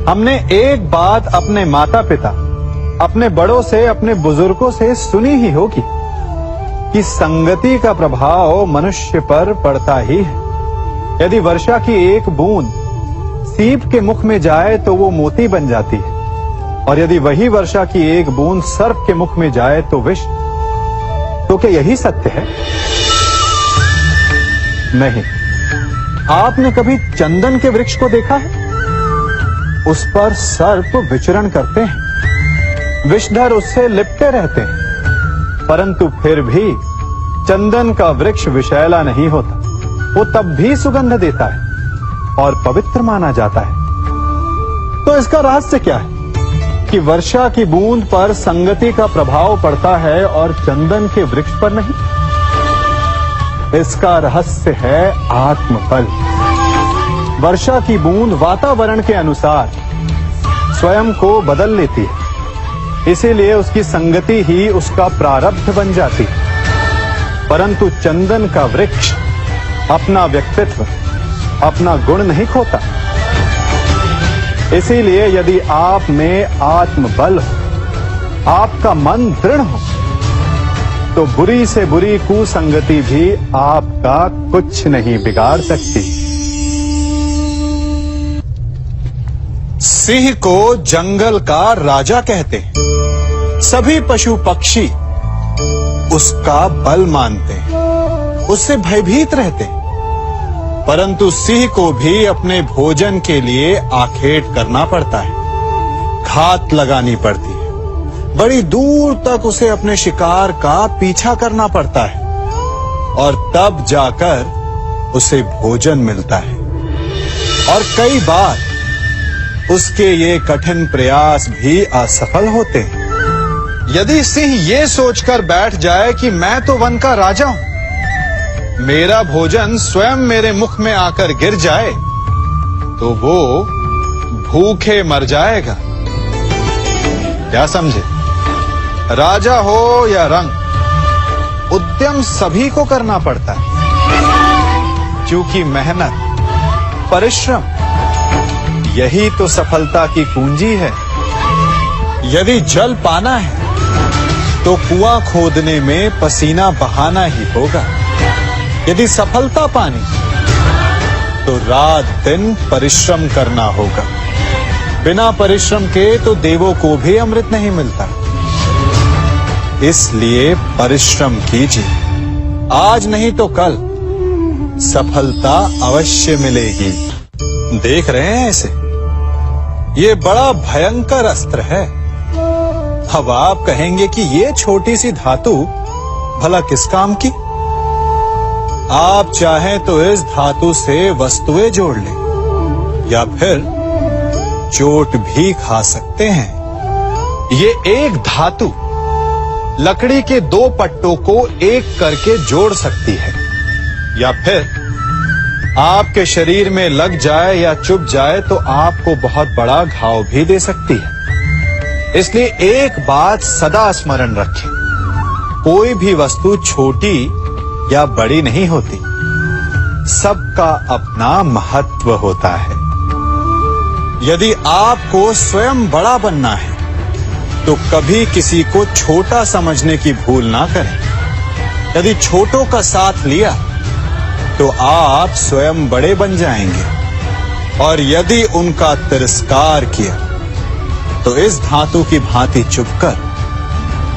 हमने एक बात अपने माता पिता, अपने बड़ों से, अपने बुजुर्गों से सुनी ही होगी कि संगति का प्रभाव मनुष्य पर पड़ता ही है। यदि वर्षा की एक बूंद सीप के मुख में जाए तो वो मोती बन जाती है, और यदि वही वर्षा की एक बूंद सर्प के मुख में जाए तो विष। तो क्या यही सत्य है? नहीं। आपने कभी चंदन के वृक्ष को देखा है? उस पर सर्प विचरण करते हैं, विषधर उससे लिपटे रहते हैं, परंतु फिर भी चंदन का वृक्ष विषैला नहीं होता। वो तब भी सुगंध देता है और पवित्र माना जाता है। तो इसका रहस्य क्या है कि वर्षा की बूंद पर संगति का प्रभाव पड़ता है और चंदन के वृक्ष पर नहीं? इसका रहस्य है आत्मबल। वर्षा की बूंद वातावरण के अनुसार स्वयं को बदल लेती है, इसीलिए उसकी संगति ही उसका प्रारब्ध बन जाती है। परंतु चंदन का वृक्ष अपना व्यक्तित्व, अपना गुण नहीं खोता। इसीलिए यदि आप में आत्मबल हो, आपका मन दृढ़ हो, तो बुरी से बुरी कुसंगति भी आपका कुछ नहीं बिगाड़ सकती। सिंह को जंगल का राजा कहते हैं। सभी पशु पक्षी उसका बल मानते हैं, उससे भयभीत रहते हैं। परंतु सिंह को भी अपने भोजन के लिए आखेट करना पड़ता है, घात लगानी पड़ती है, बड़ी दूर तक उसे अपने शिकार का पीछा करना पड़ता है, और तब जाकर उसे भोजन मिलता है। और कई बार उसके ये कठिन प्रयास भी असफल होते हैं। यदि सिंह ये सोचकर बैठ जाए कि मैं तो वन का राजा हूं, मेरा भोजन स्वयं मेरे मुख में आकर गिर जाए, तो वो भूखे मर जाएगा। क्या समझे? राजा हो या रंक, उद्यम सभी को करना पड़ता है, क्योंकि मेहनत, परिश्रम यही तो सफलता की कुंजी है। यदि जल पाना है तो कुआं खोदने में पसीना बहाना ही होगा। यदि सफलता पानी तो रात दिन परिश्रम करना होगा। बिना परिश्रम के तो देवों को भी अमृत नहीं मिलता। इसलिए परिश्रम कीजिए, आज नहीं तो कल सफलता अवश्य मिलेगी। देख रहे हैं इसे? ये बड़ा भयंकर अस्त्र है। अब आप कहेंगे कि ये छोटी सी धातु भला किस काम की? आप चाहें तो इस धातु से वस्तुएं जोड़ लें, या फिर चोट भी खा सकते हैं। ये एक धातु लकड़ी के दो पट्टों को एक करके जोड़ सकती है, या फिर आपके शरीर में लग जाए या चुभ जाए तो आपको बहुत बड़ा घाव भी दे सकती है। इसलिए एक बात सदा स्मरण रखें, कोई भी वस्तु छोटी या बड़ी नहीं होती, सबका अपना महत्व होता है। यदि आपको स्वयं बड़ा बनना है तो कभी किसी को छोटा समझने की भूल ना करें। यदि छोटों का साथ लिया तो आप स्वयं बड़े बन जाएंगे, और यदि उनका तिरस्कार किया तो इस धातु की भांति चुभकर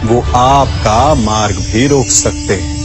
वो आपका मार्ग भी रोक सकते हैं।